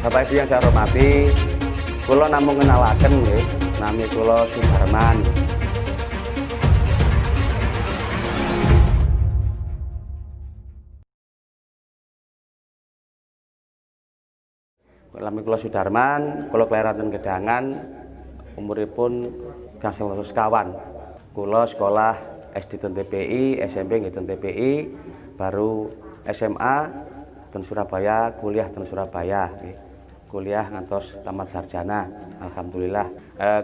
Bapak Ibu yang saya hormati, kula namung ngenalaken nggih, nami kula Sudarman. Nami kula Sudarman, kula kelahiran Gedangan, umuripun gangsal sekawan. Kula sekolah SD ten TPI, SMP nggih ten TPI, baru SMA ten Surabaya, kuliah ten Surabaya nggih. Kuliah ngantos tamat sarjana, alhamdulillah.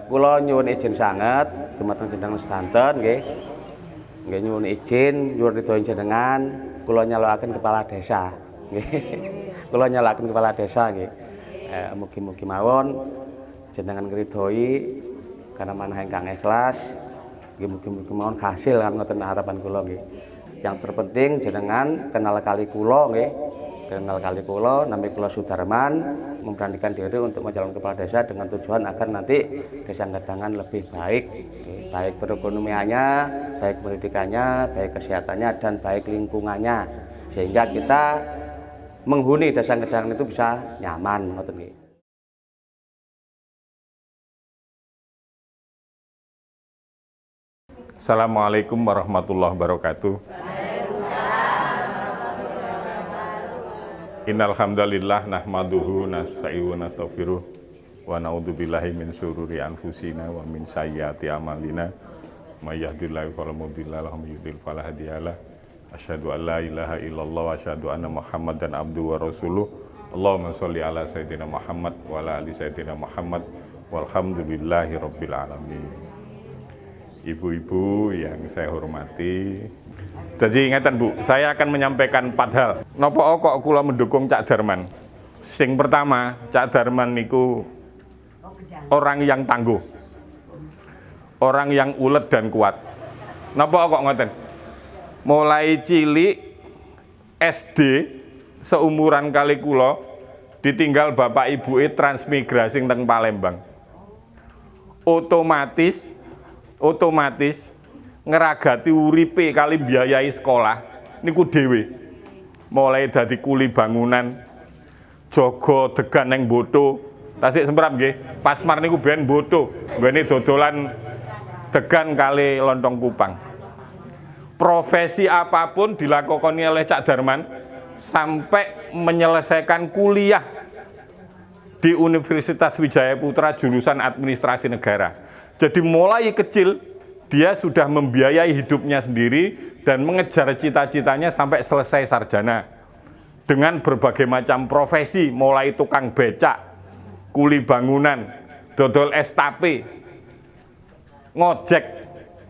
Kula nyuwun izin sanget dumateng jenengan sedanten nggih. Nggih nyuwun izin nyuwun ridho jenengan kula nyalokaken kepala desa nggih. Kula nyalokaken kepala desa nggih. Mugi-mugi mawon jenengan ngridhoi karena manah ingkang ikhlas. Nggih mugi-mugi mawon hasil kan ngoten harapan kula nggih. Yang terpenting jenengan kenal kali kula nggih. Kenal kali kula nami kula Sudarman, memberanikan diri untuk menjalankan kepala desa dengan tujuan agar nanti Desa Gedangan lebih baik, baik perekonomiannya, baik pendidikannya, baik kesehatannya, dan baik lingkungannya, sehingga kita menghuni Desa Gedangan itu bisa nyaman. Assalamualaikum warahmatullahi wabarakatuh. Innal hamdalillah nahmaduhu nasta'inuhu wa nastaghfiruh wa na'udzubillahi min syururi anfusina wa min sayyiati a'malina may yahdihillahu fala mudilla lahu wa may yudlil fala hadiyalah. Asyhadu an la ilaha illallah wa asyhadu anna Muhammadan abduhu wa rasuluh. Allahumma sholli ala sayyidina Muhammad wa ala ali sayyidina Muhammad walhamdulillahi rabbil alamin. Ibu-ibu yang saya hormati, jadi ingatan Bu, saya akan menyampaikan 4 hal. Napa kok kula mendukung Cak Darman? Sing pertama, Cak Darman niku orang yang tangguh, orang yang ulet dan kuat. Napa kok ngoten? Mulai cilik SD seumuran kali kula ditinggal bapak ibuke transmigrasi teng Palembang. Otomatis ngeragati uripe kali biayai sekolah niku dhewe. Mulai dadi kuli bangunan, jaga degan neng Boto. Tasik semprap nggih. Pasmar niku ben Boto, bene dodolan degan kali Lontong Kupang. Profesi apapun dilakoni oleh Cak Darman sampai menyelesaikan kuliah di Universitas Wijaya Putra jurusan Administrasi Negara. Jadi mulai kecil dia sudah membiayai hidupnya sendiri dan mengejar cita-citanya sampai selesai sarjana dengan berbagai macam profesi, mulai tukang becak, kuli bangunan, dodol es tape, ngojek.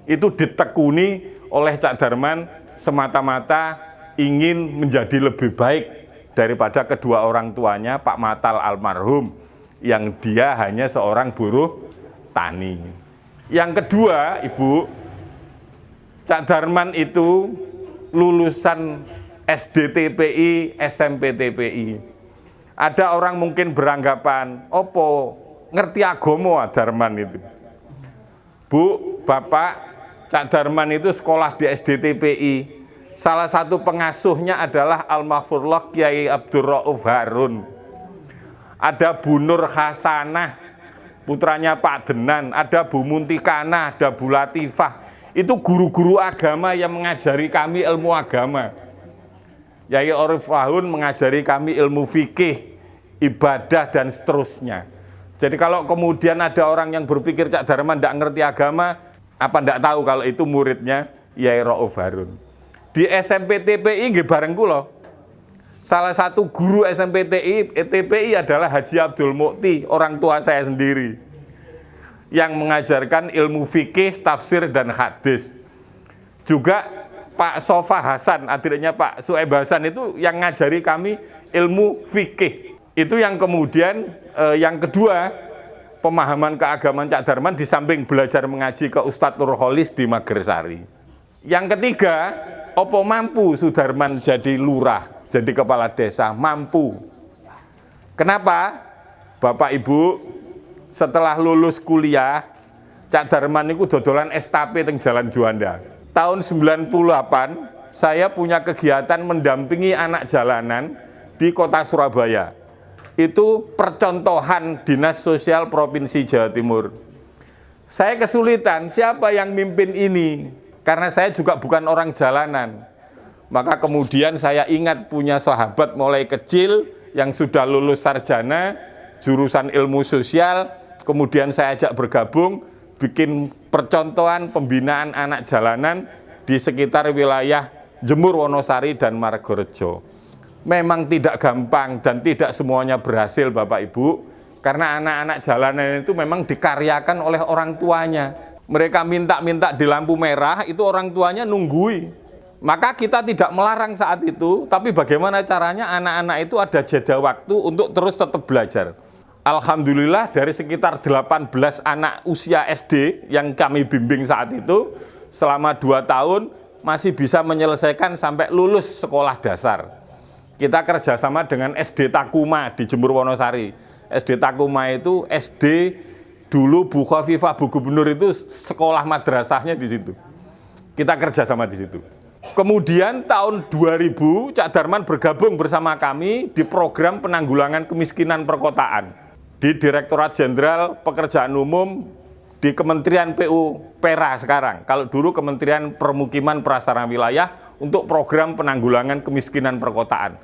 Itu ditekuni oleh Cak Darman semata-mata ingin menjadi lebih baik daripada kedua orang tuanya, Pak Matal almarhum, yang dia hanya seorang buruh tani. Yang kedua, Ibu, Cak Darman itu lulusan SD TPI, SMP TPI. Ada orang mungkin beranggapan, opo ngerti agama Darman itu. Bu, Bapak, Cak Darman itu sekolah di SD TPI. Salah satu pengasuhnya adalah Almarhum Kiai Abdur Rauf Harun. Ada Bu Nur Hasanah, putranya Pak Denan, ada Bu Muntikana, ada Bu Latifah. Itu guru-guru agama yang mengajari kami ilmu agama. Yai Arif Wahun mengajari kami ilmu fikih, ibadah, dan seterusnya. Jadi kalau kemudian ada orang yang berpikir Cak Darman tidak ngerti agama, apa tidak tahu kalau itu muridnya Yai Rauf Harun. Di SMP TPI nggih bareng kula. Salah satu guru SMP TPI adalah Haji Abdul Mukti, orang tua saya sendiri, yang mengajarkan ilmu fikih, tafsir, dan hadis. Juga Pak Sofa Hasan, adiknya Pak Sueb Hasan, itu yang ngajari kami ilmu fikih. Itu yang kemudian, yang kedua, pemahaman keagamaan Cak Darman di samping belajar mengaji ke Ustadz Nurholis di Magersari. Yang ketiga, opo mampu Sudarman jadi lurah, jadi kepala desa, mampu. Kenapa? Bapak Ibu, setelah lulus kuliah, Cak Darman itu dodolan es tape teng Jalan Juanda. Tahun 98, saya punya kegiatan mendampingi anak jalanan di kota Surabaya. Itu percontohan Dinas Sosial Provinsi Jawa Timur. Saya kesulitan, siapa yang mimpin ini? Karena saya juga bukan orang jalanan. Maka kemudian saya ingat punya sahabat mulai kecil yang sudah lulus sarjana, jurusan ilmu sosial, kemudian saya ajak bergabung, bikin percontohan pembinaan anak jalanan di sekitar wilayah Jemur, Wonosari, dan Margorejo. Memang tidak gampang dan tidak semuanya berhasil Bapak Ibu, karena anak-anak jalanan itu memang dikaryakan oleh orang tuanya. Mereka minta-minta di lampu merah, itu orang tuanya nunggui. Maka kita tidak melarang saat itu, tapi bagaimana caranya anak-anak itu ada jeda waktu untuk terus tetap belajar. Alhamdulillah dari sekitar 18 anak usia SD yang kami bimbing saat itu, selama 2 tahun masih bisa menyelesaikan sampai lulus sekolah dasar. Kita kerjasama dengan SD Takuma di Jemur, Wonosari. SD Takuma itu SD dulu Bu Khofifah, Bu Gubernur itu sekolah madrasahnya di situ. Kita kerjasama di situ. Kemudian tahun 2000 Cak Darman bergabung bersama kami di program penanggulangan kemiskinan perkotaan di Direktorat Jenderal Pekerjaan Umum di Kementerian PU Pera sekarang. Kalau dulu Kementerian Permukiman Prasarana Wilayah untuk program penanggulangan kemiskinan perkotaan.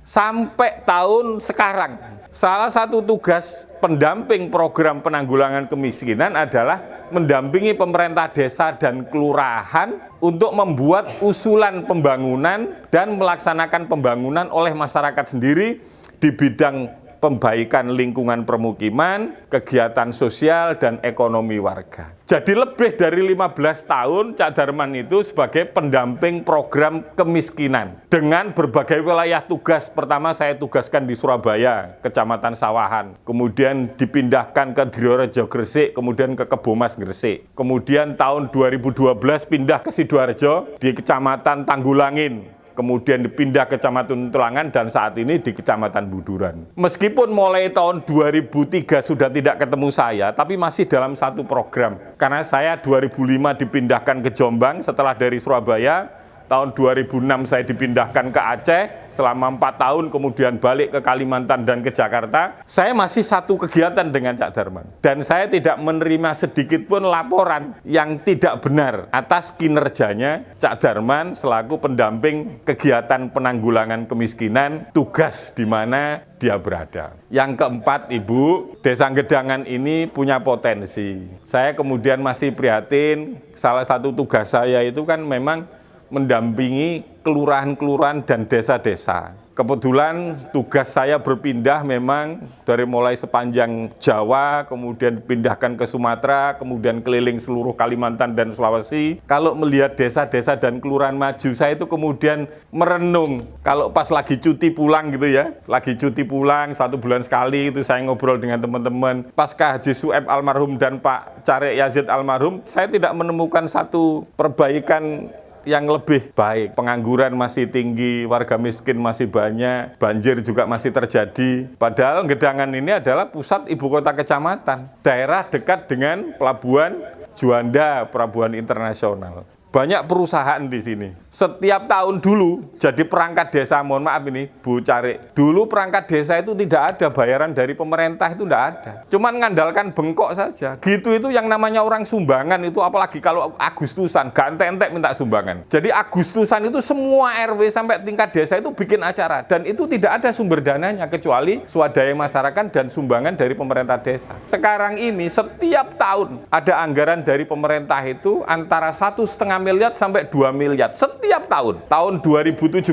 Sampai tahun sekarang, salah satu tugas pendamping program penanggulangan kemiskinan adalah mendampingi pemerintah desa dan kelurahan untuk membuat usulan pembangunan dan melaksanakan pembangunan oleh masyarakat sendiri di bidang pembaikan lingkungan permukiman, kegiatan sosial, dan ekonomi warga. Jadi lebih dari 15 tahun Cak Darman itu sebagai pendamping program kemiskinan. Dengan berbagai wilayah tugas, pertama saya tugaskan di Surabaya, Kecamatan Sawahan. Kemudian dipindahkan ke Driorejo Gresik, kemudian ke Kebomas Gresik. Kemudian tahun 2012 pindah ke Sidoarjo di Kecamatan Tanggulangin. Kemudian dipindah ke Kecamatan Tulangan dan saat ini di Kecamatan Buduran. Meskipun mulai tahun 2003 sudah tidak ketemu saya, tapi masih dalam satu program. Karena saya 2005 dipindahkan ke Jombang setelah dari Surabaya. Tahun 2006 saya dipindahkan ke Aceh selama 4 tahun, kemudian balik ke Kalimantan dan ke Jakarta. Saya masih satu kegiatan dengan Cak Darman. Dan saya tidak menerima sedikit pun laporan yang tidak benar atas kinerjanya Cak Darman selaku pendamping kegiatan penanggulangan kemiskinan, tugas di mana dia berada. Yang keempat, Ibu, Desa Gedangan ini punya potensi. Saya kemudian masih prihatin, salah satu tugas saya itu kan memang mendampingi kelurahan-kelurahan dan desa-desa. Kebetulan tugas saya berpindah memang dari mulai sepanjang Jawa, kemudian dipindahkan ke Sumatera, kemudian keliling seluruh Kalimantan dan Sulawesi. Kalau melihat desa-desa dan kelurahan maju, saya itu kemudian merenung. Kalau pas lagi cuti pulang gitu ya, lagi cuti pulang 1 bulan sekali itu saya ngobrol dengan teman-teman. Pasca Haji Sueb almarhum dan Pak Carek Yazid almarhum, saya tidak menemukan satu perbaikan yang lebih baik. Pengangguran masih tinggi, warga miskin masih banyak, banjir juga masih terjadi. Padahal Gedangan ini adalah pusat ibu kota kecamatan, daerah dekat dengan pelabuhan Juanda, pelabuhan internasional. Banyak perusahaan di sini. Setiap tahun dulu jadi perangkat desa, mohon maaf ini Bu Carek. Dulu perangkat desa itu tidak ada bayaran dari pemerintah, itu tidak ada. Cuman ngandalkan bengkok saja. Gitu itu yang namanya orang sumbangan itu, apalagi kalau Agustusan, gak entek-entek minta sumbangan. Jadi Agustusan itu semua RW sampai tingkat desa itu bikin acara. Dan itu tidak ada sumber dananya kecuali swadaya masyarakat dan sumbangan dari pemerintah desa. Sekarang ini setiap tahun ada anggaran dari pemerintah itu antara 1,5 miliar sampai 2 miliar setiap tahun. Tahun 2017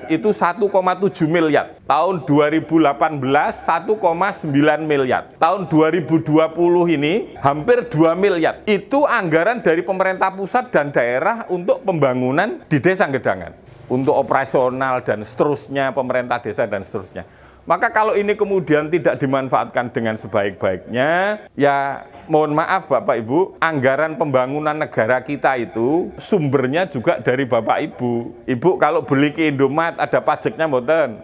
itu 1,7 miliar. Tahun 2018 1,9 miliar. Tahun 2020 ini hampir 2 miliar. Itu anggaran dari pemerintah pusat dan daerah untuk pembangunan di Desa Gedangan. Untuk operasional dan seterusnya, pemerintah desa dan seterusnya. Maka kalau ini kemudian tidak dimanfaatkan dengan sebaik-baiknya, ya mohon maaf Bapak Ibu, anggaran pembangunan negara kita itu sumbernya juga dari Bapak Ibu. Ibu kalau beli ke Indomaret ada pajaknya mboten?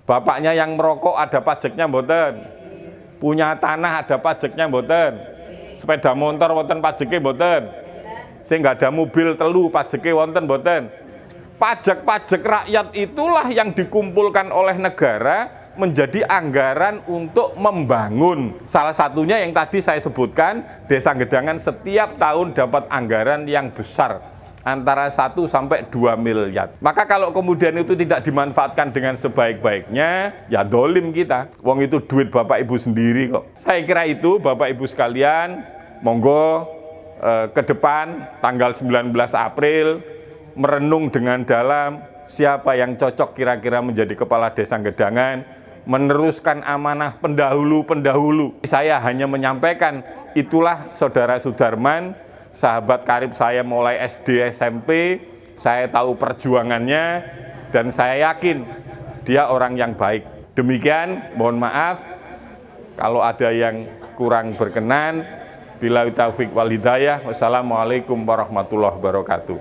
Bapaknya yang merokok ada pajaknya mboten? Punya tanah ada pajaknya mboten? Sepeda motor wonten pajaknya mboten? Sing nggak ada mobil telu pajaknya wonten mboten? Pajak-pajak rakyat itulah yang dikumpulkan oleh negara menjadi anggaran untuk membangun. Salah satunya yang tadi saya sebutkan, Desa Gedangan setiap tahun dapat anggaran yang besar, antara 1 sampai 2 miliar. Maka kalau kemudian itu tidak dimanfaatkan dengan sebaik-baiknya, ya dolim kita. Wong itu duit Bapak Ibu sendiri kok. Saya kira itu Bapak Ibu sekalian, monggo ke depan tanggal 19 April merenung dengan dalam siapa yang cocok kira-kira menjadi kepala Desa Gedangan, meneruskan amanah pendahulu-pendahulu. Saya hanya menyampaikan, itulah Saudara Sudarman, sahabat karib saya mulai SD, SMP, saya tahu perjuangannya, dan saya yakin dia orang yang baik. Demikian, mohon maaf kalau ada yang kurang berkenan. Billahi taufiq wal hidayah. Wassalamualaikum warahmatullahi wabarakatuh.